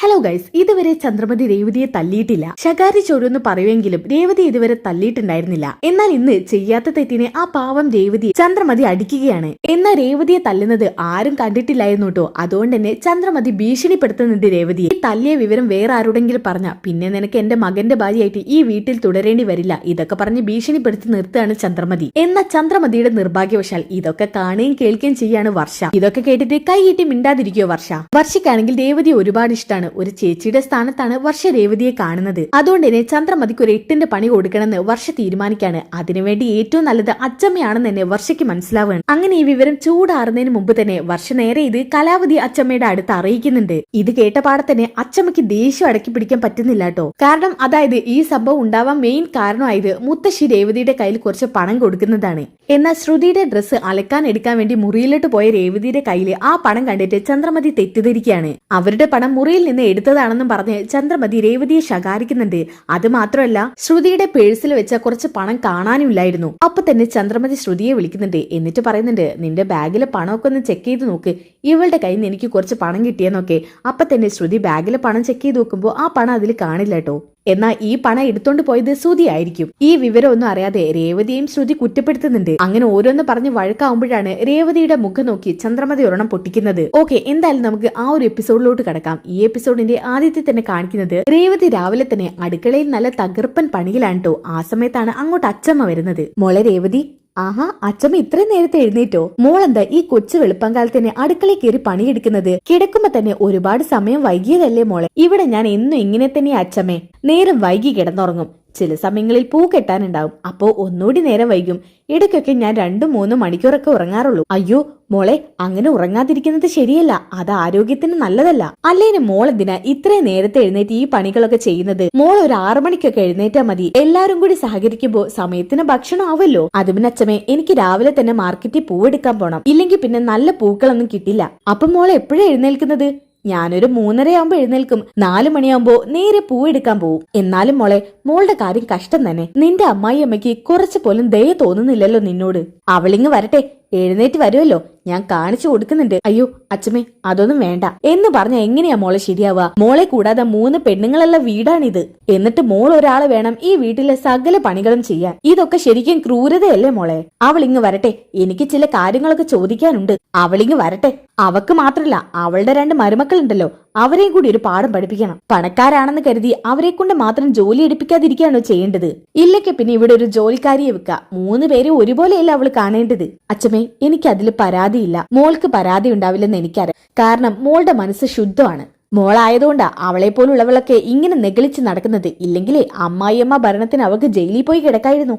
Hello guys, ഇതുവരെ ചന്ദ്രമതി രേവതിയെ തല്ലിയിട്ടില്ല. ശകാരി ചോരുന്ന് പറയുമെങ്കിലും രേവതി ഇതുവരെ തല്ലിയിട്ടുണ്ടായിരുന്നില്ല. എന്നാൽ ഇന്ന് ചെയ്യാത്ത തെറ്റിനെ ആ പാവം രേവതി ചന്ദ്രമതി അടിക്കുകയാണ്. എന്നാൽ രേവതിയെ തല്ലുന്നത് ആരും കണ്ടിട്ടില്ലായിരുന്നു കേട്ടോ. അതുകൊണ്ട് തന്നെ ചന്ദ്രമതി ഭീഷണിപ്പെടുത്തുന്നുണ്ട് രേവതിയെ. ഈ തല്ലിയ വിവരം വേറെ ആരോടെങ്കിലും പറഞ്ഞ പിന്നെ നിനക്ക് എന്റെ മകന്റെ ഭാര്യയായിട്ട് ഈ വീട്ടിൽ തുടരേണ്ടി വരില്ല. ഇതൊക്കെ പറഞ്ഞ് ഭീഷണിപ്പെടുത്തി നിർത്തുകയാണ് ചന്ദ്രമതി. എന്നാൽ ചന്ദ്രമതിയുടെ നിർഭാഗ്യവശാൽ ഇതൊക്കെ കാണുകയും കേൾക്കുകയും ചെയ്യാണ് വർഷ. ഇതൊക്കെ കേട്ടിട്ട് കൈയിട്ട് മിണ്ടാതിരിക്കോ വർഷ. വർഷയ്ക്കാണെങ്കിൽ രേവതി ഒരുപാട് ഇഷ്ടമാണ്. ഒരു ചേച്ചിയുടെ സ്ഥാനത്താണ് വർഷ രേവതിയെ കാണുന്നത്. അതുകൊണ്ട് തന്നെ ചന്ദ്രമതിക്ക് ഒരു 8ന്റെ പണി കൊടുക്കണമെന്ന് വർഷ തീരുമാനിക്കാണ്. അതിനുവേണ്ടി ഏറ്റവും നല്ലത് അച്ചമ്മയാണെന്ന് തന്നെ വർഷയ്ക്ക് മനസ്സിലാവുകയാണ്. അങ്ങനെ ഈ വിവരം ചൂടാറുന്നതിന് മുമ്പ് തന്നെ വർഷ നേരെ ഇത് കലാവതി അച്ചമ്മയുടെ അടുത്ത് അറിയിക്കുന്നുണ്ട്. ഇത് കേട്ട പാടെ തന്നെ അച്ചമ്മയ്ക്ക് ദേഷ്യം അടക്കി പിടിക്കാൻ പറ്റുന്നില്ല കേട്ടോ. കാരണം അതായത് ഈ സംഭവം ഉണ്ടാവാൻ മെയിൻ കാരണമായത് മുത്തശ്ശി രേവതിയുടെ കയ്യിൽ കുറച്ച് പണം കൊടുക്കുന്നതാണ്. എന്നാൽ ശ്രുതിയുടെ ഡ്രസ്സ് അലക്കാൻ എടുക്കാൻ വേണ്ടി മുറിയിലോട്ട് പോയ രേവതിയുടെ കയ്യിൽ ആ പണം കണ്ടിട്ട് ചന്ദ്രമതി തെറ്റിദ്ധരിക്കുകയാണ്. അവരുടെ പണം മുറിയിൽ നിന്ന് എടുത്തതാണെന്നും പറഞ്ഞ് ചന്ദ്രമതി രേവതിയെ ശകാരിക്കുന്നുണ്ട്. അത് മാത്രമല്ല ശ്രുതിയുടെ പേഴ്സിൽ വെച്ച കുറച്ച് പണം കാണാനുമില്ലായിരുന്നു. അപ്പൊ തന്നെ ചന്ദ്രമതി ശ്രുതിയെ വിളിക്കുന്നുണ്ട്. എന്നിട്ട് പറയുന്നുണ്ട്, നിന്റെ ബാഗിലെ പണമൊക്കെ ഒന്ന് ചെക്ക് ചെയ്ത് നോക്ക്, ഇവളുടെ കയ്യിൽ നിന്ന് എനിക്ക് കുറച്ച് പണം കിട്ടിയെന്നൊക്കെ. അപ്പൊ തന്നെ ശ്രുതി ബാഗിലെ പണം ചെക്ക് ചെയ്ത് നോക്കുമ്പോൾ ആ പണം അതിൽ കാണില്ല കേട്ടോ. എന്നാൽ ഈ പണം എടുത്തോണ്ട് പോയത് ശ്രുതി ആയിരിക്കും. ഈ വിവരം ഒന്നും അറിയാതെ രേവതിയും ശ്രുതി കുറ്റപ്പെടുത്തുന്നുണ്ട്. അങ്ങനെ ഓരോന്ന് പറഞ്ഞ് വഴക്കാവുമ്പോഴാണ് രേവതിയുടെ മുഖം നോക്കി ചന്ദ്രമതി ഒരെണ്ണം പൊട്ടിക്കുന്നത്. ഓക്കെ, എന്തായാലും നമുക്ക് ആ ഒരു എപ്പിസോഡിലോട്ട് കടക്കാം. ഈ എപ്പിസോഡിന്റെ ആദ്യത്തെ തന്നെ കാണിക്കുന്നത് രേവതി രാവിലെ തന്നെ അടുക്കളയിൽ നല്ല തകർപ്പൻ പണിയിലാണ് കേട്ടോ. ആ സമയത്താണ് അങ്ങോട്ട് അച്ചമ്മ വരുന്നത്. മോളെ രേവതി, ആഹാ, അച്ചമ്മ ഇത്രയും നേരത്തെ എഴുന്നേറ്റോ? മോളെന്താ ഈ കൊച്ചു വെളുപ്പംകാലത്ത് തന്നെ അടുക്കളയിൽ കയറി പണിയെടുക്കുന്നത്? കിടക്കുമ്പോ തന്നെ ഒരുപാട് സമയം വൈകിയതല്ലേ മോളെ? ഇവിടെ ഞാൻ എന്നും ഇങ്ങനെ തന്നെയാ അച്ചമ്മേ. നേരം വൈകി കിടന്നുറങ്ങും. ചില സമയങ്ങളിൽ പൂ കെട്ടാനുണ്ടാവും, അപ്പോ ഒന്നുകൂടി നേരം വൈകും. ഇടയ്ക്കൊക്കെ ഞാൻ 2-3 മണിക്കൂറൊക്കെ ഉറങ്ങാറുള്ളൂ. അയ്യോ മോളെ, അങ്ങനെ ഉറങ്ങാതിരിക്കുന്നത് ശരിയല്ല. അത് ആരോഗ്യത്തിന് നല്ലതല്ല. അല്ലേന് മോളെന്തിനാ ഇത്രയും നേരത്തെ എഴുന്നേറ്റ് ഈ പണികളൊക്കെ ചെയ്യുന്നത്? മോൾ ഒരു 6 മണിക്കൊക്കെ എഴുന്നേറ്റാ മതി. എല്ലാരും കൂടി സഹകരിക്കുമ്പോ സമയത്തിന് ഭക്ഷണം ആവല്ലോ. അതുപിന്നെ അച്ഛമ്മേ, എനിക്ക് രാവിലെ തന്നെ മാർക്കറ്റിൽ പൂവെടുക്കാൻ പോണം. ഇല്ലെങ്കിൽ പിന്നെ നല്ല പൂക്കളൊന്നും കിട്ടില്ല. അപ്പൊ മോളെ എപ്പോഴാണ് എഴുന്നേൽക്കുന്നത്? ഞാനൊരു 3:30 എഴുന്നേൽക്കും. 4 മണിയാകുമ്പോ നേരെ പൂവെടുക്കാൻ പോവും. എന്നാലും മോളെ, മോളുടെ കാര്യം കഷ്ടം തന്നെ. നിന്റെ അമ്മായിയമ്മയ്ക്ക് കുറച്ചു പോലും ദയ തോന്നുന്നില്ലല്ലോ നിന്നോട്. അവളിങ്ങ് വരട്ടെ, എഴുന്നേറ്റ് വരുമല്ലോ, ഞാൻ കാണിച്ചു കൊടുക്കുന്നുണ്ട്. അയ്യോ അച്ഛമ്മേ, അതൊന്നും വേണ്ട എന്ന് പറഞ്ഞ എങ്ങനെയാ മോളെ ശരിയാവുക? മോളെ കൂടാതെ 3 പെണ്ണുങ്ങളുള്ള വീടാണിത്. എന്നിട്ട് മോൾ ഒരാള് വേണം ഈ വീട്ടിലെ സകല പണികളും ചെയ്യാൻ. ഇതൊക്കെ ശരിക്കും ക്രൂരതയല്ലേ മോളെ? അവളിങ്ങ് വരട്ടെ, എനിക്ക് ചില കാര്യങ്ങളൊക്കെ ചോദിക്കാനുണ്ട്. അവളിങ്ങ് വരട്ടെ. അവക്ക് മാത്രല്ല, അവളുടെ 2 മരുമക്കളുണ്ടല്ലോ, അവരെയും കൂടി ഒരു പാഠം പഠിപ്പിക്കണം. പണക്കാരാണെന്ന് കരുതി അവരെ കൊണ്ട് മാത്രം ജോലി എടുപ്പിക്കാതിരിക്കുകയാണോ ചെയ്യേണ്ടത്? ഇല്ലെങ്കിൽ പിന്നെ ഇവിടെ ഒരു ജോലിക്കാരിയെ വെക്കുക. 3 പേരെ ഒരുപോലെയല്ല അവള് കാണേണ്ടത്. അച്ഛമ്മേ, എനിക്ക് അതിൽ പരാതിയില്ല. മോൾക്ക് പരാതി ഉണ്ടാവില്ലെന്ന് എനിക്കറിയാം. കാരണം മോളുടെ മനസ്സ് ശുദ്ധമാണ്. മോളായതുകൊണ്ടാ അവളെ പോലുള്ളവളൊക്കെ ഇങ്ങനെ നെഗളിച്ച് നടക്കുന്നത്. ഇല്ലെങ്കിലേ അമ്മായിയമ്മ ഭരണത്തിന് അവൾക്ക് ജയിലിൽ പോയി കിടക്കായിരുന്നു.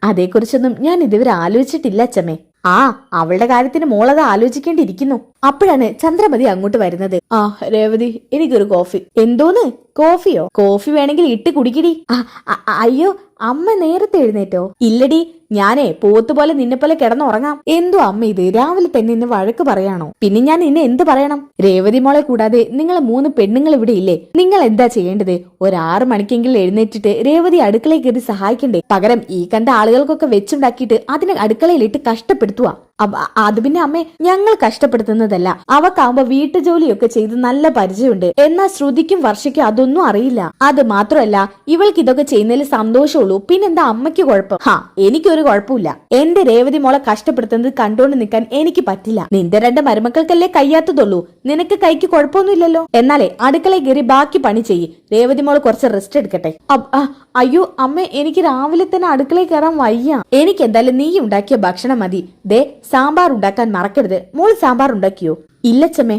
അതേക്കുറിച്ചൊന്നും ഞാൻ ഇതുവരെ ആലോചിച്ചിട്ടില്ല അച്ഛമ്മേ. ആ, അവളുടെ കാര്യത്തിന് മോളത് ആലോചിക്കേണ്ടിയിരിക്കുന്നു. അപ്പോഴാണ് ചന്ദ്രമതി അങ്ങോട്ട് വരുന്നത്. ആ രേവതി, എനിക്കൊരു കോഫി. എന്തോന്ന് കോഫിയോ? കോഫി വേണമെങ്കിൽ ഇട്ട് കുടിക്കടി. അയ്യോ, അമ്മ നേരത്തെ എഴുന്നേറ്റോ? ഇല്ലടി, ഞാനേ പോത്തുപോലെ നിന്നെ പോലെ കിടന്നുറങ്ങാം. എന്തോ അമ്മ ഇത്, രാവിലെ തന്നെ എന്നെ വഴക്ക് പറയാണോ? പിന്നെ ഞാൻ നിന്നെ എന്ത് പറയണം? രേവതി മോളെ കൂടാതെ നിങ്ങളെ 3 പെണ്ണുങ്ങൾ ഇവിടെ ഇല്ലേ? നിങ്ങൾ എന്താ ചെയ്യേണ്ടത്? ഒരു 6 മണിക്കെങ്കിലും എഴുന്നേറ്റിട്ട് രേവതി അടുക്കളയിൽ കയറി സഹായിക്കണ്ടേ? പകരം ഈ കണ്ട ആളുകൾക്കൊക്കെ വെച്ചുണ്ടാക്കിയിട്ട് അതിനെ അടുക്കളയിലിട്ട് കഷ്ടപ്പെടുത്തുക. അത് പിന്നെ അമ്മേ, ഞങ്ങൾ കഷ്ടപ്പെടുത്തുന്നതല്ല. അവക്കാവുമ്പോ വീട്ടുജോലിയൊക്കെ ചെയ്ത് നല്ല പരിചയമുണ്ട്. എന്നാൽ ശ്രുതിക്കും വർഷയ്ക്കും അതൊന്നും അറിയില്ല. അത് മാത്രമല്ല, ഇവൾക്ക് ഇതൊക്കെ ചെയ്യുന്നതിൽ സന്തോഷമുള്ളൂ. പിന്നെന്താ അമ്മയ്ക്ക് കുഴപ്പം? എനിക്കൊരു കുഴപ്പമില്ല. എന്റെ രേവതി മോളെ കഷ്ടപ്പെടുത്തുന്നത് കണ്ടോണ്ട് നിൽക്കാൻ എനിക്ക് പറ്റില്ല. നിന്റെ 2 മരുമക്കൾക്കല്ലേ കയ്യാത്തതുള്ളൂ, നിനക്ക് കൈക്ക് കുഴപ്പമൊന്നുമില്ലല്ലോ. എന്നാലേ അടുക്കളയിൽ കയറി ബാക്കി പണി ചെയ്യ്. രേവതി മോള് കുറച്ച് റെസ്റ്റ് എടുക്കട്ടെ. അയ്യോ അമ്മേ, എനിക്ക് രാവിലെ തന്നെ അടുക്കളയിൽ കയറാൻ വയ്യ. എനിക്ക് എന്തായാലും നീ ഉണ്ടാക്കിയ ഭക്ഷണം മതി. ദേ, സാമ്പാർ ഉണ്ടാക്കാൻ മറക്കരുത്. മോൾ സാമ്പാർ ഉണ്ടാക്കിയോ? ഇല്ലച്ചമ്മേ.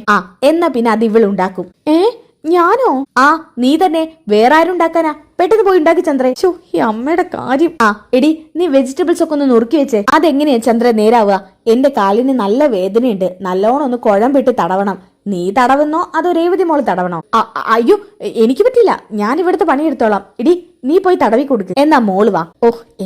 എന്നാ പിന്നെ അത് ഇവൾ ഉണ്ടാക്കും. ഞാനോ? നീ തന്നെ. വേറെ ആരും ഉണ്ടാക്കാനാ? പെട്ടെന്ന് പോയി ഉണ്ടാക്കി ചന്ദ്രേ. ഈ അമ്മയുടെ കാര്യം. എടി, നീ വെജിറ്റബിൾസ് ഒക്കെ ഒന്ന് നുറുക്കി വെച്ചേ. അതെങ്ങനെയാ ചന്ദ്ര നേരാവുക? എന്റെ കാലിന് നല്ല വേദനയുണ്ട്. നല്ലോണം ഒന്ന് കുഴമ്പിട്ട് തടവണം. നീ തടവുന്നോ അതോ രേവതി മോള് തടവണോ? അയ്യോ, എനിക്ക് പറ്റില്ല. ഞാൻ ഇവിടുത്തെ പണിയെടുത്തോളാം. എടി, നീ പോയി തടവി കൊടുക്ക്. എന്നാ മോള് വാ.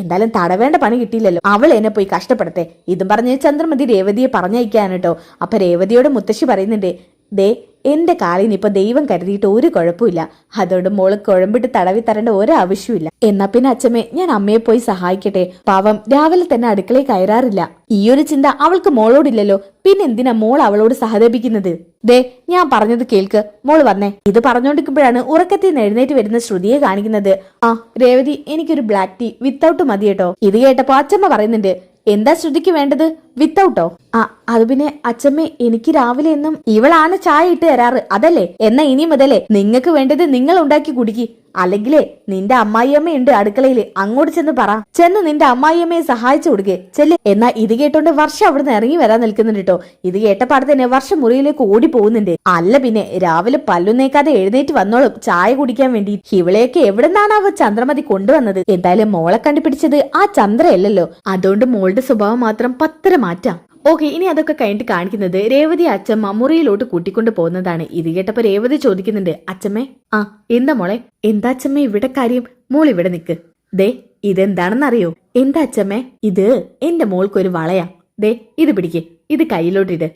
എന്തായാലും തടവേണ്ട പണി കിട്ടിയില്ലല്ലോ, അവൾ എന്നെ പോയി കഷ്ടപ്പെടട്ടെ. ഇതും പറഞ്ഞ് ചന്ദ്രമതി രേവതിയെ പറഞ്ഞയക്കാണ് കേട്ടോ. അപ്പൊ രേവതിയോട് മുത്തശ്ശി പറയുന്നുണ്ട്, ദേ എന്റെ കാലിന് ഇപ്പൊ ദൈവം കരുതിയിട്ട് ഒരു കുഴപ്പമില്ല. അതുകൊണ്ട് മോള് കുഴമ്പിട്ട് തടവി തരേണ്ട ഒരാവശ്യമില്ല. എന്നാ പിന്നെ അച്ഛമ്മേ, ഞാൻ അമ്മയെ പോയി സഹായിക്കട്ടെ. പാവം രാവിലെ തന്നെ അടുക്കളയിൽ കയറാറില്ല. ഈയൊരു ചിന്ത അവൾക്ക് മോളോടില്ലല്ലോ, പിന്നെന്തിനാ മോൾ അവളോട് സഹതപിക്കുന്നത്? ദേ, ഞാൻ പറഞ്ഞത് കേൾക്ക്, മോള് വന്നേ. ഇത് പറഞ്ഞോണ്ടിരിക്കുമ്പോഴാണ് ഉറക്കത്തിൽ നിന്ന് എഴുന്നേറ്റ് വരുന്ന ശ്രുതിയെ കാണിക്കുന്നത്. ആ രേവതി, എനിക്കൊരു ബ്ലാക്ക് ടീ വിത്തൗട്ട് മതി കേട്ടോ. ഇത് കേട്ടപ്പോ അച്ഛമ്മ പറയുന്നുണ്ട്, എന്താ ശ്രുതിക്ക് വേണ്ടത്? വിത്തൗട്ടോ? ആ അത് പിന്നെ അച്ഛമ്മേ, എനിക്ക് രാവിലെ എന്നും ഇവളാണ് ചായ ഇട്ട് തരാറ്, അതല്ലേ? എന്നാ ഇനി മുതലേ നിങ്ങൾക്ക് വേണ്ടത് നിങ്ങൾ ഉണ്ടാക്കി കുടിക്കി. അല്ലെങ്കിലേ നിന്റെ അമ്മായിയമ്മയുണ്ട് അടുക്കളയില്, അങ്ങോട്ട് ചെന്ന് പറ. ചെന്ന് നിന്റെ അമ്മായിയമ്മയെ സഹായിച്ചു കൊടുക്കേ, ചെല്ല്. എന്നാ ഇത് കേട്ടോണ്ട് വർഷം അവിടുന്ന് ഇറങ്ങി വരാൻ നിൽക്കുന്നുണ്ട് കേട്ടോ. ഇത് കേട്ടപ്പാട് തന്നെ വർഷം മുറിയിലേക്ക് ഓടി പോകുന്നുണ്ട്. അല്ല പിന്നെ രാവിലെ പല്ലുന്നേക്കാതെ എഴുന്നേറ്റ് വന്നോളും ചായ കുടിക്കാൻ വേണ്ടി. ഇവളെയൊക്കെ എവിടെന്നാണ് അവ ചന്ദ്രമതി കൊണ്ടുവന്നത്? എന്തായാലും മോളെ കണ്ടുപിടിച്ചത് ആ ചന്ദ്രയല്ലല്ലോ, അതുകൊണ്ട് മോളുടെ സ്വഭാവം മാത്രം പത്തര മാറ്റാം. ഓക്കെ, ഇനി അതൊക്കെ കഴിഞ്ഞിട്ട് കാണിക്കുന്നത് രേവതി അച്ഛമ്മ മുറിയിലോട്ട് കൂട്ടിക്കൊണ്ട് പോകുന്നതാണ്. ഇത് കേട്ടപ്പോ രേവതി ചോദിക്കുന്നുണ്ട്, അച്ഛമ്മേ. ആ എന്താ മോളെ? എന്താ അച്ഛമ്മേ ഇവിടെ കാര്യം? മോൾ ഇവിടെ നിക്ക്. ദേ, ഇതെന്താണെന്നറിയോ? എന്താ അച്ഛമ്മേ? ഇത് എന്റെ മോൾക്കൊരു വളയാ. ദേ, ഇത് പിടിക്ക്, ഇത് കയ്യിലോട്ടിട്ട്.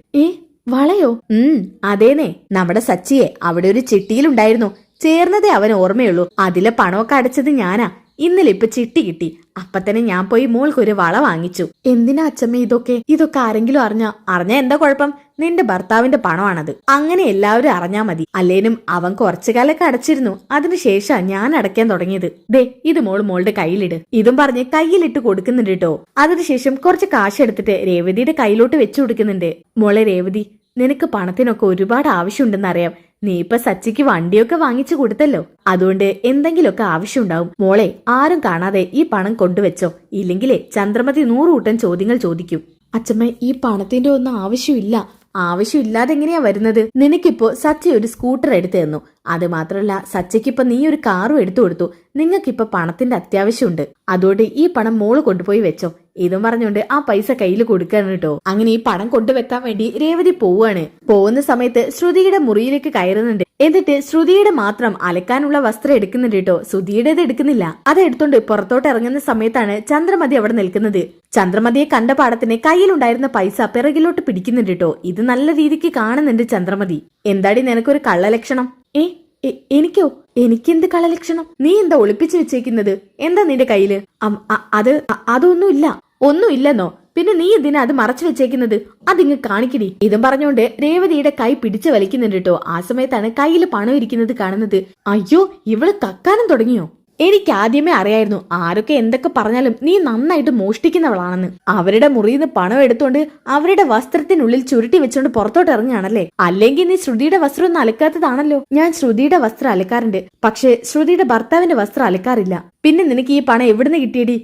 വളയോ? അതേനെ, നമ്മുടെ സച്ചിയെ അവിടെ ഒരു ചിട്ടിയിലുണ്ടായിരുന്നു. ചേർന്നതേ അവന് ഓർമ്മയുള്ളൂ. അതിലെ പണമൊക്കെ അടച്ചത് ഞാനാ. ഇന്നലെ ഇപ്പൊ ചിട്ടി കിട്ടി. അപ്പൊ തന്നെ ഞാൻ പോയി മോൾക്കൊരു വള വാങ്ങിച്ചു. എന്തിനാ അച്ഛമ്മ ഇതൊക്കെ ആരെങ്കിലും അറിഞ്ഞാ എന്താ കുഴപ്പം? നിന്റെ ഭർത്താവിന്റെ പണമാണത്. അങ്ങനെ എല്ലാവരും അറിഞ്ഞാ മതി. അല്ലേനും അവൻ കുറച്ചു കാലൊക്കെ അടച്ചിരുന്നു. അതിനുശേഷാ ഞാൻ അടയ്ക്കാൻ തുടങ്ങിയത്. ദേ, ഇത് മോളുടെ കയ്യിലിട്. ഇതും പറഞ്ഞ് കയ്യിലിട്ട് കൊടുക്കുന്നുണ്ട് കേട്ടോ. അതിനുശേഷം കുറച്ച് കാശ് എടുത്തിട്ട് രേവതിയുടെ കയ്യിലോട്ട് വെച്ചു കൊടുക്കുന്നുണ്ട്. മോളെ രേവതി, നിനക്ക് പണത്തിനൊക്കെ ഒരുപാട് ആവശ്യമുണ്ടെന്ന് അറിയാം. നീ ഇപ്പൊ സച്ചിക്ക് വണ്ടിയൊക്കെ വാങ്ങിച്ചു കൊടുത്തല്ലോ, അതുകൊണ്ട് എന്തെങ്കിലുമൊക്കെ ആവശ്യം ഉണ്ടാവും. മോളെ, ആരും കാണാതെ ഈ പണം കൊണ്ടുവച്ചോ, ഇല്ലെങ്കിലേ ചന്ദ്രമതി 100 കൂട്ടം ചോദ്യങ്ങൾ ചോദിക്കും. അച്ഛമ്മ, ഈ പണത്തിന്റെ ഒന്നും ആവശ്യമില്ല. ആവശ്യമില്ലാതെ എങ്ങനെയാ വരുന്നത്? നിനക്കിപ്പോ സച്ചി ഒരു സ്കൂട്ടർ എടുത്തു തന്നു. അത് മാത്രമല്ല, സച്ചിക്കിപ്പോ നീ ഒരു കാറും എടുത്തു കൊടുത്തു. നിങ്ങൾക്കിപ്പോ പണത്തിന്റെ അത്യാവശ്യമുണ്ട്. അതുകൊണ്ട് ഈ പണം മോള് കൊണ്ടുപോയി വെച്ചോ. ഇതും പറഞ്ഞുകൊണ്ട് ആ പൈസ കയ്യിൽ കൊടുക്കാണ് കേട്ടോ. അങ്ങനെ ഈ പണം കൊണ്ടുവെക്കാൻ വേണ്ടി രേവതി പോവാണ്. പോകുന്ന സമയത്ത് ശ്രുതിയുടെ മുറിയിലേക്ക് കയറുന്നുണ്ട്. എന്നിട്ട് ശ്രുതിയുടെ മാത്രം അലക്കാനുള്ള വസ്ത്രം എടുക്കുന്നുണ്ട് കേട്ടോ. ശ്രുതിയുടേത് എടുക്കുന്നില്ല. അത് എടുത്തോണ്ട് പുറത്തോട്ട് ഇറങ്ങുന്ന സമയത്താണ് ചന്ദ്രമതി അവിടെ നിൽക്കുന്നത്. ചന്ദ്രമതിയെ കണ്ട പാടത്തിന് കയ്യിലുണ്ടായിരുന്ന പൈസ പിറകിലോട്ട് പിടിക്കുന്നുണ്ട് കേട്ടോ. ഇത് നല്ല രീതിക്ക് കാണുന്നുണ്ട് ചന്ദ്രമതി. എന്താടി നിനക്കൊരു കള്ളലക്ഷണം? എനിക്കോ? എനിക്കെന്ത് കള്ളലക്ഷണം? നീ എന്താ ഒളിപ്പിച്ചു വെച്ചേക്കുന്നത്? എന്താ നിന്റെ കയ്യില്? അതൊന്നുമില്ല. ഒന്നുമില്ലെന്നോ? പിന്നെ നീ എന്തിനാ അത് മറച്ചു വെച്ചേക്കുന്നത്? അതിങ്ങ് കാണിക്കടി. ഇതും പറഞ്ഞുകൊണ്ട് രേവതിയുടെ കൈ പിടിച്ചു വലിക്കുന്നുണ്ട് കേട്ടോ. ആ സമയത്താണ് കയ്യിൽ പണം ഇരിക്കുന്നത് കാണുന്നത്. അയ്യോ, ഇവള് കക്കാനും തുടങ്ങിയോ? എനിക്ക് ആദ്യമേ അറിയായിരുന്നു, ആരൊക്കെ എന്തൊക്കെ പറഞ്ഞാലും നീ നന്നായിട്ട് മോഷ്ടിക്കുന്നവളാണെന്ന്. അവരുടെ മുറിയിൽ നിന്ന് പണം എടുത്തോണ്ട് അവരുടെ വസ്ത്രത്തിനുള്ളിൽ ചുരുട്ടി വെച്ചോണ്ട് പുറത്തോട്ട് ഇറങ്ങുകയാണല്ലേ? അല്ലെങ്കിൽ നീ ശ്രുതിയുടെ വസ്ത്രം ഒന്നും അലക്കാത്തതാണല്ലോ. ഞാൻ ശ്രുതിയുടെ വസ്ത്രം അലക്കാറുണ്ട്, പക്ഷെ ശ്രുതിയുടെ ഭർത്താവിന്റെ വസ്ത്രം അലക്കാറില്ല. പിന്നെ നിനക്ക് ഈ പണം എവിടുന്ന് കിട്ടിയടി?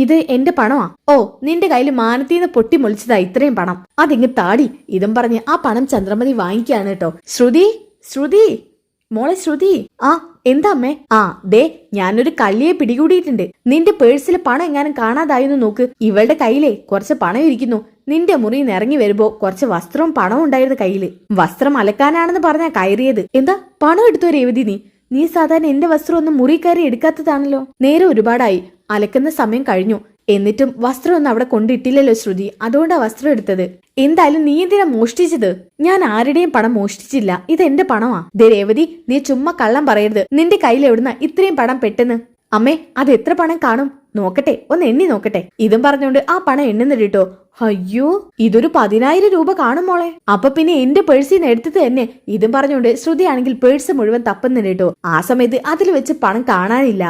ഇത് എന്റെ പണമാ. ഓ, നിന്റെ കയ്യിൽ മാനത്തീന്ന് പൊട്ടി മൊളിച്ചതാ ഇത്രയും പണം. അതിങ്ങ് താടി. ഇതും പറഞ്ഞ് ആ പണം ചന്ദ്രമതി വാങ്ങിക്കാണ് കേട്ടോ. ശ്രുതി മോളെ ശ്രുതി. ആ എന്താ അമ്മേ? ആ ദേ, ഞാനൊരു കള്ളിയെ പിടികൂടിയിട്ടുണ്ട്. നിന്റെ പേഴ്സിലെ പണം എങ്ങാനും കാണാതായെന്ന് നോക്ക്. ഇവളുടെ കയ്യിലെ കുറച്ച് പണം ഇരിക്കുന്നു. നിന്റെ മുറിയിൽ നിന്ന് ഇറങ്ങി വരുമ്പോ കുറച്ച് വസ്ത്രവും പണവും ഉണ്ടായിരുന്നു കയ്യില്. വസ്ത്രം അലക്കാനാണെന്ന് പറഞ്ഞാ കയറിയത്. എന്താ, പണം എടുത്തോ രേവതി? നീ സാധാരണ എന്റെ വസ്ത്രം ഒന്നും മുറി കയറി എടുക്കാത്തതാണല്ലോ. നേരെ ഒരുപാടായി, അലക്കുന്ന സമയം കഴിഞ്ഞു. എന്നിട്ടും വസ്ത്രം ഒന്നും അവിടെ കൊണ്ടിട്ടില്ലല്ലോ ശ്രുതി, അതുകൊണ്ടാ വസ്ത്രം എടുത്തത്. എന്തായാലും നീ എന്തിനാ മോഷ്ടിച്ചത്? ഞാൻ ആരുടെയും പണം മോഷ്ടിച്ചില്ല, ഇത് എന്റെ പണമാ. ദേ രേവതി, നീ ചുമ്മാ കള്ളം പറയരുത്. നിന്റെ കയ്യിൽ എവിടുന്ന ഇത്രയും പണം പെട്ടെന്ന്? അമ്മേ, അത് എത്ര പണം കാണും? നോക്കട്ടെ, ഒന്ന് എണ്ണി നോക്കട്ടെ. ഇതും പറഞ്ഞുകൊണ്ട് ആ പണം എണ്ണുന്നുണ്ട് കേട്ടോ. അയ്യോ, ഇതൊരു 10,000 രൂപ കാണും മോളെ. അപ്പൊ പിന്നെ എന്റെ പേഴ്സിൽ നിന്ന് എടുത്തത് തന്നെ. ഇതും പറഞ്ഞുകൊണ്ട് ശ്രുതി ആണെങ്കിൽ പേഴ്സ് മുഴുവൻ തപ്പുന്നുണ്ട് കേട്ടോ. ആ സമയത്ത് അതിൽ വെച്ച് പണം കാണാനില്ല.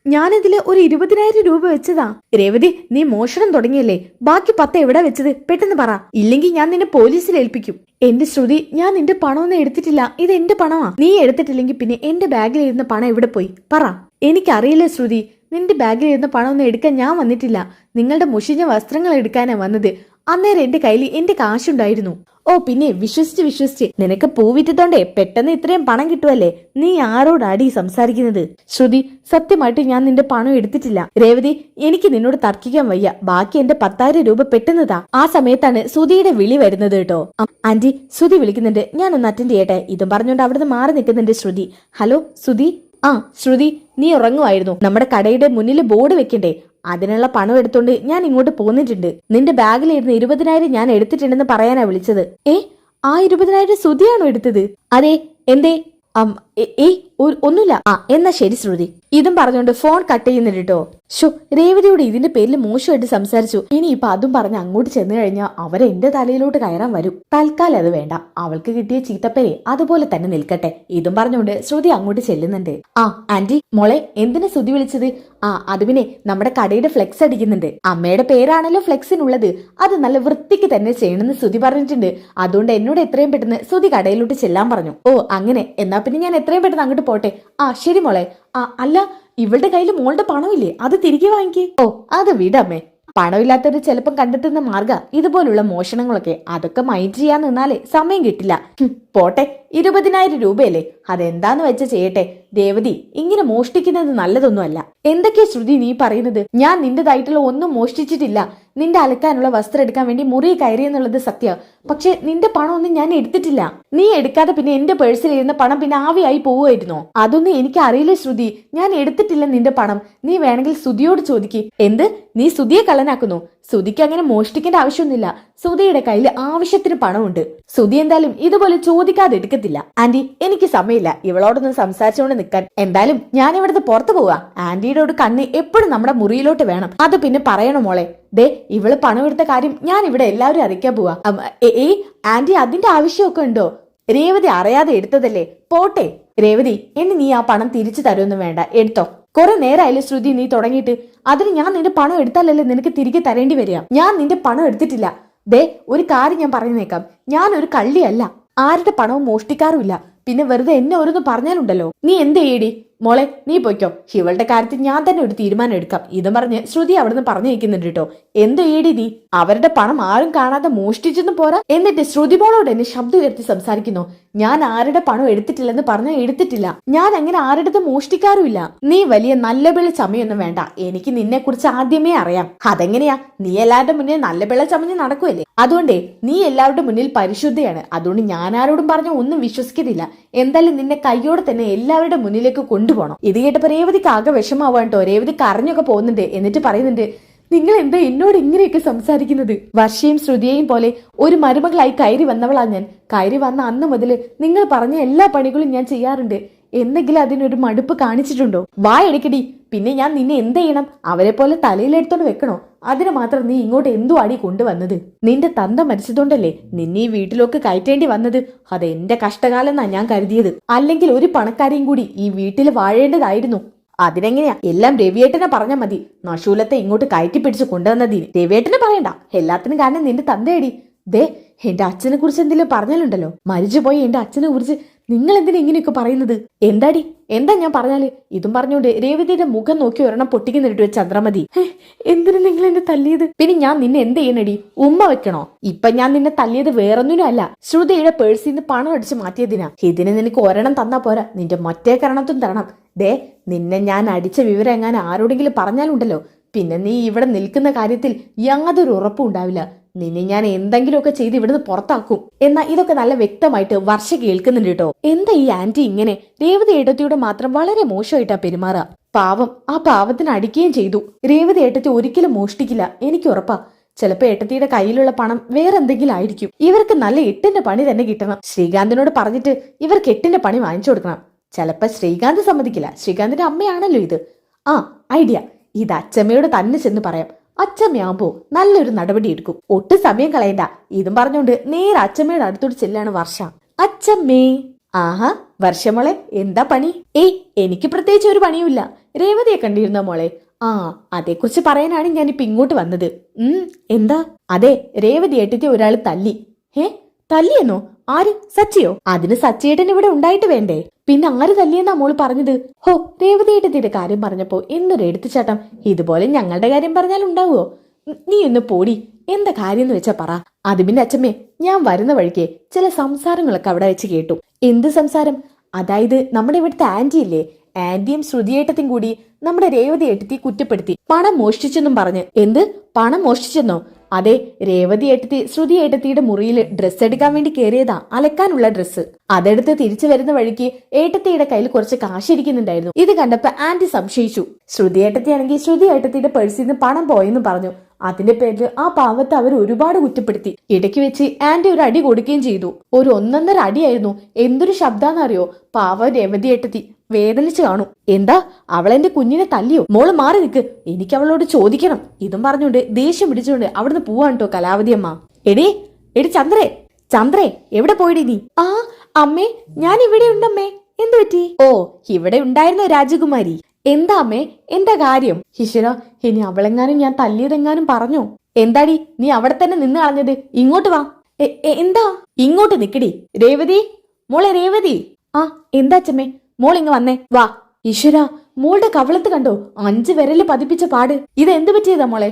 ഞാനിതില് ഒരു 20,000 രൂപ വെച്ചതാ. രേവതി, നീ മോഷണം തുടങ്ങിയല്ലേ? ബാക്കി 10 എവിടെ വെച്ചത്? പെട്ടെന്ന് പറ, ഇല്ലെങ്കിൽ ഞാൻ നിന്നെ പോലീസിൽ ഏൽപ്പിക്കും. എന്റെ ശ്രുതി, ഞാൻ നിന്റെ പണമൊന്നും എടുത്തിട്ടില്ല. ഇത് എന്റെ പണമാ. നീ എടുത്തിട്ടില്ലെങ്കിൽ പിന്നെ എന്റെ ബാഗിലിരുന്ന പണം എവിടെ പോയി? പറ. എനിക്കറിയില്ല ശ്രുതി, നിന്റെ ബാഗിലിരുന്ന പണമൊന്നും എടുക്കാൻ ഞാൻ വന്നിട്ടില്ല. നിങ്ങളുടെ മുഷിഞ്ഞ വസ്ത്രങ്ങൾ എടുക്കാനാ വന്നത്. അന്നേരം എന്റെ കയ്യിൽ എന്റെ കാശുണ്ടായിരുന്നു. ഓ പിന്നെ വിശ്വസിച്ച് നിനക്ക് പൂവിറ്റത്തോണ്ടേ പെട്ടെന്ന് ഇത്രയും പണം കിട്ടുമല്ലേ? നീ ആരോടാടി സംസാരിക്കുന്നത്? ശ്രുതി, സത്യമായിട്ട് ഞാൻ നിന്റെ പണം എടുത്തിട്ടില്ല. രേവതി, എനിക്ക് നിന്നോട് തർക്കിക്കാൻ വയ്യ. ബാക്കി എന്റെ 10,000 രൂപ പെട്ടെന്ന് താ. ആ സമയത്താണ് ശ്രുതിയുടെ വിളി വരുന്നത് കേട്ടോ. ആന്റി, ശ്രുതി വിളിക്കുന്നുണ്ട്, ഞാനൊന്ന് അറ്റൻഡ് ചെയ്യട്ടെ. ഇതും പറഞ്ഞുകൊണ്ട് അവിടുന്ന് മാറി നിൽക്കുന്നുണ്ട് ശ്രുതി. ഹലോ ശ്രുതി. ശ്രുതി, നീ ഉറങ്ങുമായിരുന്നു. നമ്മുടെ കടയുടെ മുന്നിൽ ബോർഡ് വെക്കണ്ടേ? അതിനുള്ള പണം എടുത്തോണ്ട് ഞാൻ ഇങ്ങോട്ട് പോന്നിട്ടുണ്ട്. നിന്റെ ബാഗിലിരുന്ന് 20,000 ഞാൻ എടുത്തിട്ടുണ്ടെന്ന് പറയാനാ വിളിച്ചത്. ആ 20,000 ശ്രുതിയാണോ എടുത്തത്? അതെ. എന്തേ? ഏയ് ഒന്നുമില്ല. എന്നാ ശരി ശ്രുതി. ഇതും പറഞ്ഞുകൊണ്ട് ഫോൺ കട്ട് ചെയ്യുന്നുണ്ട് കേട്ടോ. ഷോ, രേവതിയോട് ഇതിന്റെ പേരിൽ മോശമായിട്ട് സംസാരിച്ചു. ഇനി ഇപ്പൊ അതും പറഞ്ഞ് അങ്ങോട്ട് ചെന്ന് കഴിഞ്ഞാൽ അവരെ എന്റെ തലയിലോട്ട് കയറാൻ വരും. തൽക്കാലം അത് വേണ്ട. അവൾക്ക് കിട്ടിയ ചീത്തപ്പേരെ അതുപോലെ തന്നെ നിൽക്കട്ടെ. ഇതും പറഞ്ഞുകൊണ്ട് ശ്രുതി അങ്ങോട്ട് ചെല്ലുന്നുണ്ട്. ആന്റി, മോളെ എന്തിനാ ശ്രുതി വിളിച്ചത്? അത് പിന്നെ നമ്മുടെ കടയുടെ ഫ്ലെക്സ് അടിക്കുന്നുണ്ട്. അമ്മയുടെ പേരാണല്ലോ ഫ്ലെക്സിനുള്ളത്. അത് നല്ല വൃത്തിക്ക് തന്നെ ചെയ്യണമെന്ന് ശ്രുതി പറഞ്ഞിട്ടുണ്ട്. അതുകൊണ്ട് എന്നോട് എത്രയും പെട്ടെന്ന് ശ്രുതി കടയിലോട്ട് ചെല്ലാൻ പറഞ്ഞു. ഓ അങ്ങനെ. എന്നാ പിന്നെ ഞാൻ എത്രയും പെട്ടെന്ന് അങ്ങോട്ട് പോട്ടെ. ശരി മോളെ. അല്ല, ഇവളുടെ കയ്യിൽ മോളുടെ പണമില്ലേ? അത് തിരികെ വാങ്ങിക്കേ. ഓ, അത് വിടമ്മേ. പണമില്ലാത്തവര് ചിലപ്പം കണ്ടെത്തുന്ന മാർഗ ഇതുപോലുള്ള മോഷണങ്ങളൊക്കെ. അതൊക്കെ മൈൻഡ് ചെയ്യാൻ നിന്നാലേ സമയം കിട്ടില്ല. പോട്ടെ, 20,000 രൂപയല്ലേ, അതെന്താന്ന് വെച്ച ചെയ്യട്ടെ. രേവതി, ഇങ്ങനെ മോഷ്ടിക്കുന്നത് നല്ലതൊന്നുമല്ല. എന്തൊക്കെയാ ശ്രുതി നീ പറയുന്നത്? ഞാൻ നിന്റേതായിട്ടുള്ള ഒന്നും മോഷ്ടിച്ചിട്ടില്ല. നിന്റെ അലക്കാനുള്ള വസ്ത്രം എടുക്കാൻ വേണ്ടി മുറി കയറിയെന്നുള്ളത് സത്യ. പക്ഷെ നിന്റെ പണമൊന്നും ഞാൻ എടുത്തിട്ടില്ല. നീ എടുക്കാതെ പിന്നെ എന്റെ പേഴ്സിലിരുന്ന പണം പിന്നെ ആവിയായി പോവുമായിരുന്നോ? അതൊന്നും എനിക്ക് അറിയില്ല ശ്രുതി. ഞാൻ എടുത്തിട്ടില്ല നിന്റെ പണം. നീ വേണമെങ്കിൽ ശ്രുതിയോട് ചോദിക്ക്. എന്ത്? നീ ശ്രുതിയെ കള്ളനാക്കുന്നു? ശ്രുതിക്ക് അങ്ങനെ മോഷ്ടിക്കേണ്ട ആവശ്യമൊന്നുമില്ല. ശ്രുതിയുടെ കയ്യിൽ ആവശ്യത്തിന് പണമുണ്ട്. ശ്രുതി എന്തായാലും ഇതുപോലെ ചോദിക്കാതെ എടുക്കത്തില്ല. ആന്റി, എനിക്ക് സമയമില്ല ഇവളോടൊന്നും സംസാരിച്ചുകൊണ്ട് നിൽക്കാൻ. എന്തായാലും ഞാൻ ഇവിടുത്തെ പുറത്തു പോവാ. ആന്റിയുടെ കണ്ണ് എപ്പോഴും നമ്മുടെ മുറിയിലോട്ട് വേണം. അത് പിന്നെ പറയണം മോളെ. ദേ, ഇവള് പണം എടുത്ത കാര്യം ഞാൻ ഇവിടെ എല്ലാവരും അറിയിക്കാൻ പോവാ. ആന്റി, അതിന്റെ ആവശ്യമൊക്കെ ഉണ്ടോ? രേവതി അറിയാതെ എടുത്തതല്ലേ, പോട്ടെ. രേവതി, എന്നെ നീ ആ പണം തിരിച്ചു തരുമൊന്നും വേണ്ട, എടുത്തോ. കുറെ നേരമായാലും ശ്രുതി നീ തുടങ്ങിയിട്ട്. അതിന് ഞാൻ നിന്റെ പണം എടുത്താലല്ലേ നിനക്ക് തിരികെ തരേണ്ടി വരിക. ഞാൻ നിന്റെ പണം എടുത്തിട്ടില്ല. ദേ, ഒരു കാര്യം ഞാൻ പറഞ്ഞേക്കാം. ഞാൻ ഒരു കള്ളിയല്ല. ആരുടെ പണവും മോഷ്ടിക്കാറുമില്ല. പിന്നെ വെറുതെ എന്നെ ഓരോന്ന് പറഞ്ഞാലുണ്ടല്ലോ. നീ എന്ത് ചെയ്യടി മോളെ, നീ പൊയ്ക്കോ. ഇവളുടെ കാര്യത്തിൽ ഞാൻ തന്നെ ഒരു തീരുമാനം എടുക്കാം. ഇതും പറഞ്ഞ് ശ്രുതി അവിടുന്ന് പറഞ്ഞു വയ്ക്കുന്നുണ്ട് കേട്ടോ. എന്ത് ചെയ്യടി നീ? അവരുടെ പണം ആരും കാണാതെ മോഷ്ടിച്ചെന്ന് പോരാ, എന്നിട്ട് ശ്രുതി മോളോട് എന്നെ ശബ്ദം ഉയർത്തി സംസാരിക്കുന്നു. ഞാൻ ആരുടെ പണം എടുത്തിട്ടില്ലെന്ന് പറഞ്ഞാൽ എടുത്തിട്ടില്ല. ഞാൻ അങ്ങനെ ആരുടെ മോഷ്ടിക്കാറുമില്ല. നീ വലിയ നല്ല പിള്ള ചമയൊന്നും വേണ്ട. എനിക്ക് നിന്നെ കുറിച്ച് ആദ്യമേ അറിയാം. അതെങ്ങനെയാ? നീ എല്ലാവരുടെ മുന്നിൽ നല്ല പിള്ള ചമഞ്ഞ് നടക്കുമല്ലേ. അതുകൊണ്ടേ നീ എല്ലാവരുടെ മുന്നിൽ പരിശുദ്ധയാണ്. അതുകൊണ്ട് ഞാൻ ആരോടും പറഞ്ഞ ഒന്നും വിശ്വസിക്കുന്നില്ല. എന്തായാലും നിന്നെ കയ്യോടെ തന്നെ എല്ലാവരുടെ മുന്നിലേക്ക് കൊണ്ടുപോകണം. ഇത് കേട്ടപ്പോ രേവതിക്ക് ആകെ വിഷമാവാൻ കേട്ടോ. രേവതി കരഞ്ഞൊക്കെ പോകുന്നുണ്ട്. എന്നിട്ട് പറയുന്നുണ്ട്, നിങ്ങൾ എന്താ എന്നോട് ഇങ്ങനെയൊക്കെ സംസാരിക്കുന്നത്? വർഷയും ശ്രുതിയെയും പോലെ ഒരു മരുമകളായി കയറി വന്നവളാ ഞാൻ. കയറി വന്ന അന്ന് മുതൽ നിങ്ങൾ പറഞ്ഞ എല്ലാ പണികളും ഞാൻ ചെയ്യാറുണ്ട്. എന്തെങ്കിലും അതിനൊരു മടുപ്പ് കാണിച്ചിട്ടുണ്ടോ? വായടിക്കടി. പിന്നെ ഞാൻ നിന്നെ എന്ത് ചെയ്യണം? അവരെ പോലെ തലയിലെടുത്തോണ്ട് വെക്കണോ? അതിന് മാത്രം നീ ഇങ്ങോട്ട് എന്തു അടി കൊണ്ടുവന്നത്? നിന്റെ തന്ത മരിച്ചതുകൊണ്ടല്ലേ നിന്നെ ഈ വീട്ടിലൊക്കെ കയറ്റേണ്ടി വന്നത്. അത് എന്റെ കഷ്ടകാലം എന്നാ ഞാൻ കരുതിയത്. അല്ലെങ്കിൽ ഒരു പണക്കാരെയും കൂടി ഈ വീട്ടിൽ വാഴേണ്ടതായിരുന്നു. അതിനെങ്ങനെയാ? എല്ലാം രവിയേട്ടനെ പറഞ്ഞാൽ മതി. നഷൂലത്തെ ഇങ്ങോട്ട് കയറ്റി പിടിച്ച് കൊണ്ടുവന്നതിന് രവിയേട്ടനെ പറയണ്ട. എല്ലാത്തിനും കാരണം നിന്റെ തന്തയടി. ദേ, എന്റെ അച്ഛനെ കുറിച്ച് എന്തെങ്കിലും പറഞ്ഞാലുണ്ടല്ലോ. മരിച്ചുപോയി എന്റെ അച്ഛനെ കുറിച്ച് നിങ്ങൾ എന്തിനാ ഇങ്ങനെയൊക്കെ പറയുന്നത്? എന്താടി? എന്താ ഞാൻ പറഞ്ഞാല്? ഇതും പറഞ്ഞുകൊണ്ട് രേവതിയുടെ മുഖം നോക്കി ഒരെണ്ണം പൊട്ടിക്കുന്നിട്ട് ചന്ദ്രമതി. എന്തിനു നിങ്ങൾ എന്നെ തല്ലിയത്? പിന്നെ ഞാൻ നിന്നെ എന്ത് ചെയ്യണടി? ഉമ്മ വെക്കണോ? ഇപ്പൊ ഞാൻ നിന്നെ തല്ലിയത് വേറൊന്നിനും അല്ല. ശ്രുതിയുടെ പേഴ്സിൽ നിന്ന് പണം അടിച്ച് മാറ്റിയതിനാ. ഇതിന് നിനക്ക് ഒരെണ്ണം തന്നാ പോരാ, നിന്റെ മറ്റേ കരണത്തും തരണം. ദേ, നിന്നെ ഞാൻ അടിച്ച വിവരം എങ്ങാൻ ആരോടെങ്കിലും പറഞ്ഞാലുണ്ടല്ലോ, പിന്നെ നീ ഇവിടെ നിൽക്കുന്ന കാര്യത്തിൽ യാതൊരു ഉറപ്പും ഉണ്ടാവില്ല. നിന്നെ ഞാൻ എന്തെങ്കിലുമൊക്കെ ചെയ്ത് ഇവിടുന്ന് പുറത്താക്കും. എന്നാ ഇതൊക്കെ നല്ല വ്യക്തമായിട്ട് വർഷ കേൾക്കുന്നുണ്ട് കേട്ടോ. എന്താ ഈ ആന്റി ഇങ്ങനെ? രേവതി ഏട്ടത്തിയോട് മാത്രം വളരെ മോശമായിട്ടാ പെരുമാറുക. പാവം, ആ പാവത്തിന് അടിക്കുകയും ചെയ്തു. രേവതി ഏട്ടത്തി ഒരിക്കലും മോഷ്ടിക്കില്ല, എനിക്ക് ഉറപ്പാ. ചിലപ്പോ ഏട്ടത്തിയുടെ കയ്യിലുള്ള പണം വേറെന്തെങ്കിലും ആയിരിക്കും. ഇവർക്ക് നല്ല 8ന്റെ പണി തന്നെ കിട്ടണം. ശ്രീകാന്തിനോട് പറഞ്ഞിട്ട് ഇവർക്ക് 8ന്റെ പണി വാങ്ങിച്ചു കൊടുക്കണം. ചിലപ്പോ ശ്രീകാന്ത് സമ്മതിക്കില്ല. ശ്രീകാന്തിന്റെ അമ്മയാണല്ലോ ഇത്. ഐഡിയ. ഇത് അച്ചമ്മയോട് തന്നെ ചെന്ന് പറയാം. അച്ചമ്മയാകുമ്പോ നല്ലൊരു നടപടി എടുക്കും. ഒട്ടും സമയം കളയണ്ട. ഇതും പറഞ്ഞുകൊണ്ട് നേരെ അച്ചമ്മയുടെ അടുത്തോട്ട് ചെല്ലാണ് വർഷ. അച്ചമ്മേ. ആഹാ, വർഷമോളെ, എന്താ പണി? എനിക്ക് പ്രത്യേകിച്ച് ഒരു പണിയുമില്ല. രേവതിയെ കണ്ടിരുന്ന മോളെ? അതേക്കുറിച്ച് പറയാനാണ് ഞാനിപ്പോ ഇങ്ങോട്ട് വന്നത്. എന്താ? അതെ, രേവതി ഏട്ടത്തെ ഒരാൾ തല്ലി. തല്ലിയെന്നോ? ആര്? സച്ചിയോ? അതിന് സച്ചിയേട്ടൻ ഇവിടെ ഉണ്ടായിട്ട് വേണ്ടേ? പിന്നെ ആര് തല്ലിയെന്നാ മോള് പറഞ്ഞത്? ഹോ, രേവതി ഏട്ടത്തിന്റെ കാര്യം പറഞ്ഞപ്പോ എന്നൊരു എടുത്തുചാട്ടം. ഇതുപോലെ ഞങ്ങളുടെ കാര്യം പറഞ്ഞാൽ ഉണ്ടാവുമോ? നീ ഒന്ന് പോടി. എന്താ കാര്യം എന്ന് വെച്ചാ പറ. അത് പിന്നെ അച്ഛമ്മേ, ഞാൻ വരുന്ന വഴിക്ക് ചില സംസാരങ്ങളൊക്കെ അവിടെ വെച്ച് കേട്ടു. എന്ത് സംസാരം? അതായത് നമ്മുടെ ഇവിടുത്തെ ആന്റി ഇല്ലേ, ആന്റിയും ശ്രുതിയേട്ടത്തിയും കൂടി നമ്മുടെ രേവതി ഏട്ടത്തി കുറ്റപ്പെടുത്തി പണം മോഷ്ടിച്ചെന്നും പറഞ്ഞ്. എന്ത്? പണം മോഷ്ടിച്ചെന്നോ? അതെ, രേവതി ഏട്ടത്തി ശ്രുതി ഏട്ടത്തിയുടെ മുറിയിൽ ഡ്രസ്സ് എടുക്കാൻ വേണ്ടി കയറിയതാ, അലക്കാനുള്ള ഡ്രസ്സ്. അതെടുത്ത് തിരിച്ചു വരുന്ന വഴിക്ക് ഏട്ടത്തിയുടെ കയ്യിൽ കുറച്ച് കാശിരിക്കുന്നുണ്ടായിരുന്നു. ഇത് കണ്ടപ്പോ ആന്റി സംശയിച്ചു. ശ്രുതി ഏട്ടത്തിയാണെങ്കിൽ ശ്രുതി ഏട്ടത്തിയുടെ പേഴ്സിൽ നിന്ന് പണം പോയെന്ന് പറഞ്ഞു. അതിന്റെ പേരിൽ ആ പാവത്തെ അവർ ഒരുപാട് കുറ്റപ്പെടുത്തി. ഇടയ്ക്ക് വെച്ച് ആന്റി ഒരു അടി കൊടുക്കുകയും ചെയ്തു. ഒരു 1.5 അടിയായിരുന്നു. എന്തൊരു ശബ്ദാന്നറിയോ? പാവ രേവതി ഏട്ടത്തി വേദനിച്ചു കാണും. എന്താ, അവളെന്റെ കുഞ്ഞിനെ തല്ലിയോ? മോള് മാറി നിൽക്ക്, എനിക്ക് അവളോട് ചോദിക്കണം. ഇതും പറഞ്ഞുകൊണ്ട് ദേഷ്യം പിടിച്ചുകൊണ്ട് അവിടുന്ന് പോവാണ് കേട്ടോ കലാവതി അമ്മ. എടി ചന്ദ്രേ, ചന്ദ്രേ എവിടെ പോയിടി നീ? ആ അമ്മേ, ഞാൻ ഇവിടെ ഉണ്ടമ്മേ. എന്തു പറ്റി? ഓ, ഇവിടെ ഉണ്ടായിരുന്നോ രാജകുമാരി? എന്താ അമ്മേ, എന്താ കാര്യം? ഈശ്വര, ഇനി അവളെങ്ങാനും ഞാൻ തല്ലിയതെങ്ങാനും പറഞ്ഞോ? എന്താടി നീ അവിടെ തന്നെ നിന്ന് കളഞ്ഞത്? ഇങ്ങോട്ട് വാ. എന്താ? ഇങ്ങോട്ട് നിക്കടി. രേവതി, മോളെ രേവതി. ആ എന്താ അച്ഛമ്മേ? മോൾ ഇങ്ങ് വന്നേ, വാ. ഈശ്വര, മോളുടെ കവളത്ത് കണ്ടോ 5 വിരല് പതിപ്പിച്ച പാട്? ഇത് എന്ത് പറ്റിയതാ മോളെ?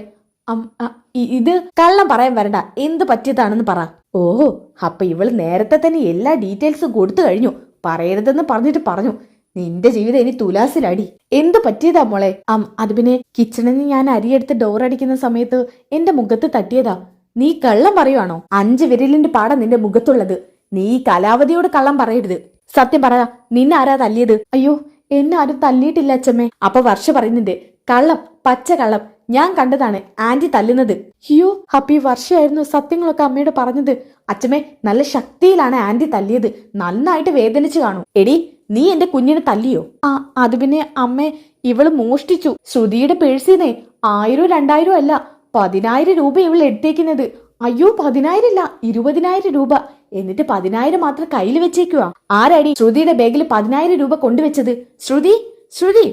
ഇത് കള്ളം പറയാൻ വരണ്ട, എന്ത് പറ്റിയതാണെന്ന് പറ. ഓഹോ, അപ്പൊ ഇവള് നേരത്തെ തന്നെ എല്ലാ ഡീറ്റെയിൽസും കൊടുത്തു കഴിഞ്ഞു. പറയരുതെന്ന് പറഞ്ഞിട്ട് പറഞ്ഞു. നിന്റെ ജീവിതം ഇനി തുലാസിലടി. എന്ത് പറ്റിയതാ മോളെ? അത് പിന്നെ കിച്ചണിൽ നിന്ന് ഞാൻ അരിയെടുത്ത് ഡോർ അടിക്കുന്ന സമയത്ത് എന്റെ മുഖത്ത് തട്ടിയതാ. നീ കള്ളം പറയുവാണോ? 5 വിരലിന്റെ പാടാ നിന്റെ മുഖത്തുള്ളത്. നീ കലാവതിയോട് കള്ളം പറയരുത്. സത്യം പറ, നിന്നെ ആരാ തല്ലിയത്? അയ്യോ, എന്നെ ആരും തല്ലിയിട്ടില്ല അച്ഛമ്മേ. അപ്പൊ വർഷ പറയുന്നുണ്ട് കള്ളം, പച്ച കള്ളം. ഞാൻ കണ്ടതാണ് ആന്റി തല്ലുന്നത്. അയ്യോ, അപ്പൊ ഈ വർഷയായിരുന്നു സത്യങ്ങളൊക്കെ അമ്മയോട് പറഞ്ഞത്. അച്ഛമ്മേ, നല്ല ശക്തിയിലാണ് ആന്റി തല്ലിയത്. നന്നായിട്ട് വേദനിച്ചു കാണും. എടി, നീ എന്റെ കുഞ്ഞിനെ തല്ലിയോ? അത് പിന്നെ അമ്മേ, ഇവള് മോഷ്ടിച്ചു. ശ്രുതിയുടെ പേഴ്സിന്നേ 1000 2000 അല്ല, 10,000 രൂപ ഇവൾ എടുത്തേക്കുന്നത്. അയ്യോ, 10,000 ഇല്ല, 20,000 രൂപ. എന്നിട്ട് 10,000 മാത്രം കയ്യിൽ വെച്ചേക്കുവാ. ആരാടി ശ്രുതിയുടെ ബാഗിൽ 10,000 രൂപ കൊണ്ടുവച്ചത്? ശ്രുതി, ശ്രുതി.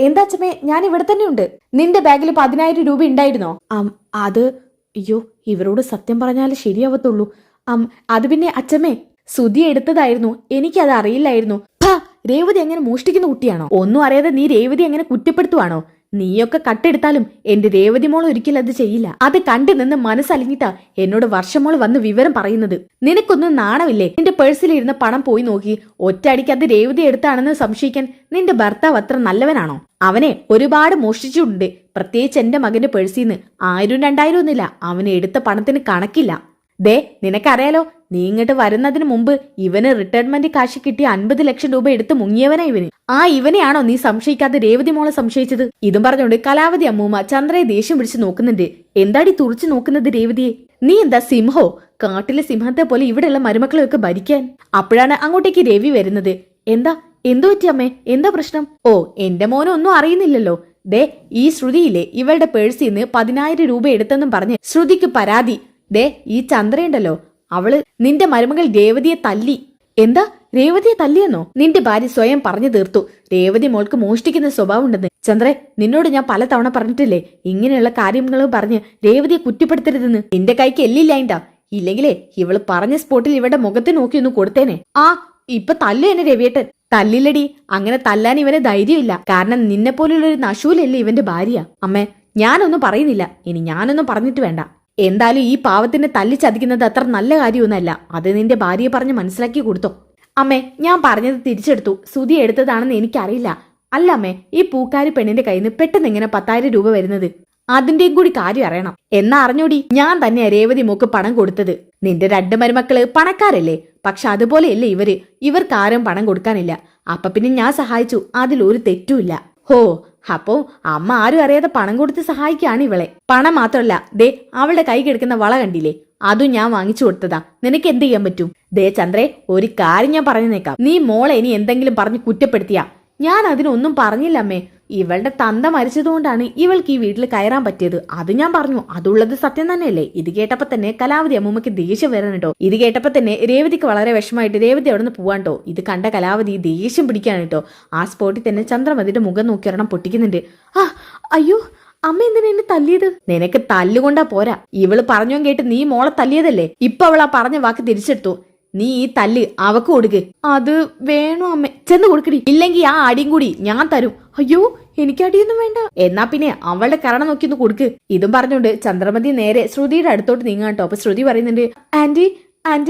എന്താ അച്ഛമ്മേ, ഞാൻ ഇവിടെ തന്നെ ഉണ്ട്. നിന്റെ ബാഗിൽ 10,000 രൂപ ഉണ്ടായിരുന്നോ? അത് അയ്യോ, ഇവരോട് സത്യം പറഞ്ഞാലേ ശരിയാവത്തുള്ളൂ. അത് പിന്നെ അച്ഛമ്മേ, ശ്രുതി എടുത്തതായിരുന്നു. എനിക്കത് അറിയില്ലായിരുന്നു. രേവതി എങ്ങനെ മോഷ്ടിക്കുന്ന കുട്ടിയാണോ? ഒന്നും അറിയാതെ നീ രേവതി എങ്ങനെ കുറ്റപ്പെടുത്തുവാണോ? നീയൊക്കെ കട്ടെടുത്താലും എന്റെ രേവതി മോൾ ഒരിക്കലും അത് ചെയ്യില്ല. അത് കണ്ടു നിന്ന് മനസ്സലിഞ്ഞിട്ടാ എന്നോട് വർഷമോള് വന്ന് വിവരം പറയുന്നത്. നിനക്കൊന്നും നാണമില്ലേ? നിന്റെ പേഴ്സിലിരുന്ന പണം പോയി നോക്കി ഒറ്റയടിക്ക് അത് രേവതി എടുത്താണെന്ന് സംശയിക്കാൻ നിന്റെ ഭർത്താവ് അത്ര നല്ലവനാണോ? അവനെ ഒരുപാട് മോഷ്ടിച്ചിട്ടുണ്ട്. പ്രത്യേകിച്ച് എന്റെ മകന്റെ പേഴ്സിന്ന് 1000 2000 ഒന്നുമില്ല, അവന് എടുത്ത പണത്തിന് കണക്കില്ല. ദേ, നിനക്കറിയാലോ, നീ ഇങ്ങോട്ട് വരുന്നതിന് മുമ്പ് ഇവന് റിട്ടയർമെന്റ് കാശ് കിട്ടി 50 ലക്ഷം രൂപ എടുത്ത് മുങ്ങിയവനാ ഇവന്. ഇവനെയാണോ നീ സംശയിക്കാതെ രേവതി മോളെ സംശയിച്ചത്? ഇതും പറഞ്ഞുകൊണ്ട് കലാവതി അമ്മൂമ്മ ചന്ദ്രയെ ദേഷ്യം പിടിച്ച് നോക്കുന്നുണ്ട്. എന്താടി തുറച്ചു നോക്കുന്നത് രേവതിയെ? നീ എന്താ സിംഹോ? കാട്ടിലെ സിംഹത്തെ പോലെ ഇവിടെയുള്ള മരുമക്കളെയൊക്കെ ഭരിക്കാൻ? അപ്പോഴാണ് അങ്ങോട്ടേക്ക് രവി വരുന്നത്. എന്തു പറ്റി അമ്മേ? എന്താ പ്രശ്നം? ഓ, എന്റെ മോനെ ഒന്നും അറിയുന്നില്ലല്ലോ. ദേ, ഈ ശ്രുതിയില്ലേ, ഇവളുടെ പേഴ്സിന്ന് 10,000 രൂപ എടുത്തെന്നും പറഞ്ഞ് ശ്രുതിക്ക് പരാതി. ദേ, ഈ ചന്ദ്രയുണ്ടല്ലോ, അവള് നിന്റെ മരുമകൾ രേവതിയെ തല്ലി. എന്താ, രേവതിയെ തല്ലിയെന്നോ? നിന്റെ ഭാര്യ സ്വയം പറഞ്ഞു തീർത്തു രേവതി മോൾക്ക് മോഷ്ടിക്കുന്ന സ്വഭാവം ഉണ്ടെന്ന്. ചന്ദ്രേ, നിന്നോട് ഞാൻ പലതവണ പറഞ്ഞിട്ടില്ലേ ഇങ്ങനെയുള്ള കാര്യങ്ങൾ പറഞ്ഞ് രേവതിയെ കുറ്റപ്പെടുത്തരുതെന്ന്? നിന്റെ കൈക്ക് എല്ലില്ലായിണ്ടാ. ഇല്ലെങ്കിലേ ഇവള് പറഞ്ഞ സ്പോട്ടിൽ ഇവരുടെ മുഖത്ത് നോക്കി ഒന്ന് കൊടുത്തേനെ. ഇപ്പൊ തല്ലു എന്നെ രവിയേട്ടൻ. തല്ലില്ലടി, അങ്ങനെ തല്ലാൻ ഇവന് ധൈര്യമില്ല. കാരണം നിന്നെ പോലുള്ളൊരു നശൂലല്ലേ ഇവന്റെ ഭാര്യ. അമ്മേ, ഞാനൊന്നും പറയുന്നില്ല. ഇനി ഞാനൊന്നും പറഞ്ഞിട്ട് വേണ്ട. എന്തായാലും ഈ പാവത്തിനെ തല്ലിച്ചതിക്കുന്നത് അത്ര നല്ല കാര്യമൊന്നുമല്ല. അത് നിന്റെ ഭാര്യയെ പറഞ്ഞ് മനസ്സിലാക്കി കൊടുത്തോ? അമ്മേ, ഞാൻ പറഞ്ഞത് തിരിച്ചെടുത്തു. ശ്രുതി എടുത്തതാണെന്ന് എനിക്കറിയില്ല. അല്ല അമ്മേ, ഈ പൂക്കാരി പെണ്ണിന്റെ കയ്യിൽ നിന്ന് പെട്ടെന്ന് എങ്ങനെ 10,000 രൂപ വരുന്നത്? അതിന്റെയും കൂടി കാര്യം അറിയണം. എന്നാ അറിഞ്ഞോടി, ഞാൻ തന്നെയാ രേവതി മോക്ക് പണം കൊടുത്തത്. നിന്റെ 2 മരുമക്കള് പണക്കാരല്ലേ, പക്ഷെ അതുപോലെയല്ലേ ഇവര്. ഇവർക്ക് ആരും പണം കൊടുക്കാനില്ല. അപ്പൊ പിന്നെ ഞാൻ സഹായിച്ചു, അതിലൊരു തെറ്റുമില്ല. ഹോ, അപ്പോ അമ്മ ആരും അറിയാതെ പണം കൊടുത്ത് സഹായിക്കാണ് ഇവളെ. പണം മാത്രമല്ല, ദേ അവളുടെ കൈ കിടക്കുന്ന വള കണ്ടില്ലേ, അതും ഞാൻ വാങ്ങിച്ചു കൊടുത്തതാ. നിനക്ക് എന്ത് ചെയ്യാൻ പറ്റും? ദേ ചന്ദ്രേ, ഒരു കാര്യം ഞാൻ പറഞ്ഞേക്കാം. നീ മോളെ ഇനി എന്തെങ്കിലും പറഞ്ഞ് കുറ്റപ്പെടുത്തിയാ ഞാൻ അതിനൊന്നും പറഞ്ഞില്ല അമ്മേ. ഇവളുടെ തന്ത മരിച്ചതുകൊണ്ടാണ് ഇവൾക്ക് ഈ വീട്ടിൽ കയറാൻ പറ്റിയത്. അത് ഞാൻ പറഞ്ഞു, അതുള്ളത് സത്യം തന്നെയല്ലേ? ഇത് കേട്ടപ്പോ തന്നെ കലാവതി അമ്മൂമ്മക്ക് ദേഷ്യം വരണം കേട്ടോ. ഇത് കേട്ടപ്പോ തന്നെ രേവതിക്ക് വളരെ വിഷമമായിട്ട് രേവതി അവിടെ നിന്ന് പോവാൻ കേട്ടോ. ഇത് കണ്ട കലാവതി ദേഷ്യം പിടിക്കാണ് കേട്ടോ. ആ സ്പോട്ടിൽ തന്നെ ചന്ദ്രമതിയുടെ മുഖം നോക്കി ഒരെണ്ണം പൊട്ടിക്കുന്നുണ്ട്. അയ്യോ, അമ്മ എന്തിനാ എന്നെ തല്ലിയത്? നിനക്ക് തല്ലുകൊണ്ടാ പോരാ, ഇവള് പറഞ്ഞോ കേട്ട് നീ മോളെ തല്ലിയതല്ലേ. ഇപ്പൊ അവൾ ആ പറഞ്ഞ വാക്ക് തിരിച്ചെടുത്തു. നീ ഈ തല്ല് അവക്ക് കൊടുക്ക്. അത് വേണോ അമ്മേ? ചെന്ന് കൊടുക്കടി, ഇല്ലെങ്കിൽ ആ അടിയും കൂടി ഞാൻ തരും. അയ്യോ, എനിക്ക് അടിയൊന്നും വേണ്ട. എന്നാ പിന്നെ അവളുടെ കരണം നോക്കി ഒന്ന് കൊടുക്ക്. ഇതും പറഞ്ഞുകൊണ്ട് ചന്ദ്രമതി നേരെ ശ്രുതിയുടെ അടുത്തോട്ട് നീങ്ങാൻ കേട്ടോ. അപ്പൊ ശ്രുതി പറയുന്നുണ്ട്, ആന്റി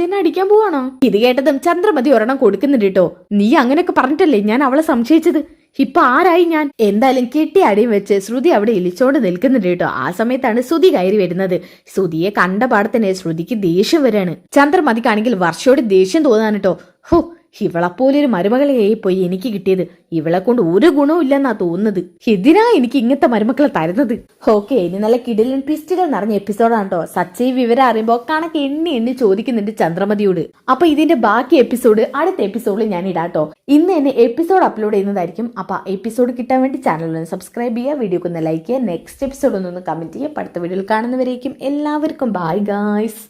എന്നെ അടിക്കാൻ പോവാണോ? ഇത് കേട്ടതും ചന്ദ്രമതി ഒരെണ്ണം കൊടുക്കുന്നുണ്ട് കേട്ടോ. നീ അങ്ങനെയൊക്കെ പറഞ്ഞിട്ടല്ലേ ഞാൻ അവളെ സംശയിച്ചത്. ഇപ്പൊ ആരായി ഞാൻ? എന്തായാലും കെട്ടി അടിയും വെച്ച് ശ്രുതി അവിടെ ഇളിച്ചോണ്ട് നിൽക്കുന്നുണ്ട് കേട്ടോ. ആ സമയത്താണ് ശ്രുതി കയറി വരുന്നത്. ശ്രുതിയെ കണ്ട പാടത്തന്നെ ശ്രുതിക്ക് ദേഷ്യം വരാണ്. ചന്ദ്രമതിക്കാണെങ്കിൽ വർഷയോട് ദേഷ്യം തോന്നാൻ കേട്ടോ. ഹോ, ഇവളെപ്പോലൊരു മരുമകളെയായി പോയി എനിക്ക് കിട്ടിയത്. ഇവളെ കൊണ്ട് ഒരു ഗുണവും ഇല്ലെന്നാ തോന്നുന്നത്. എന്തിനാ എനിക്ക് ഇങ്ങനത്തെ മരുമക്കളെ തരുന്നത്? ഓക്കെ, ഇനി നല്ല കിടിലൻ ട്വിസ്റ്റുകൾ നിറഞ്ഞ എപ്പിസോഡാണ് കേട്ടോ. സച്ചി വിവരം അറിയുമ്പോൾ കണക്ക് എണ്ണി ചോദിക്കുന്നുണ്ട് ചന്ദ്രമതിയോട്. അപ്പൊ ഇതിന്റെ ബാക്കി എപ്പിസോഡ് അടുത്ത എപ്പിസോഡിൽ ഞാൻ ഇടാട്ടോ. ഇന്ന് തന്നെ എപ്പിസോഡ് അപ്ലോഡ് ചെയ്യുന്നതായിരിക്കും. അപ്പൊ എപ്പിസോഡ് കിട്ടാൻ വേണ്ടി ചാനൽ ഒന്ന് സബ്സ്ക്രൈബ് ചെയ്യുക, വീഡിയോ ഒന്ന് ലൈക്ക് ചെയ്യുക, നെക്സ്റ്റ് എപ്പിസോഡ് ഒന്ന് കമന്റ് ചെയ്യുക. അടുത്ത വീഡിയോയിൽ കാണുന്നവരേക്കും എല്ലാവർക്കും ബൈ ഗായ്സ്.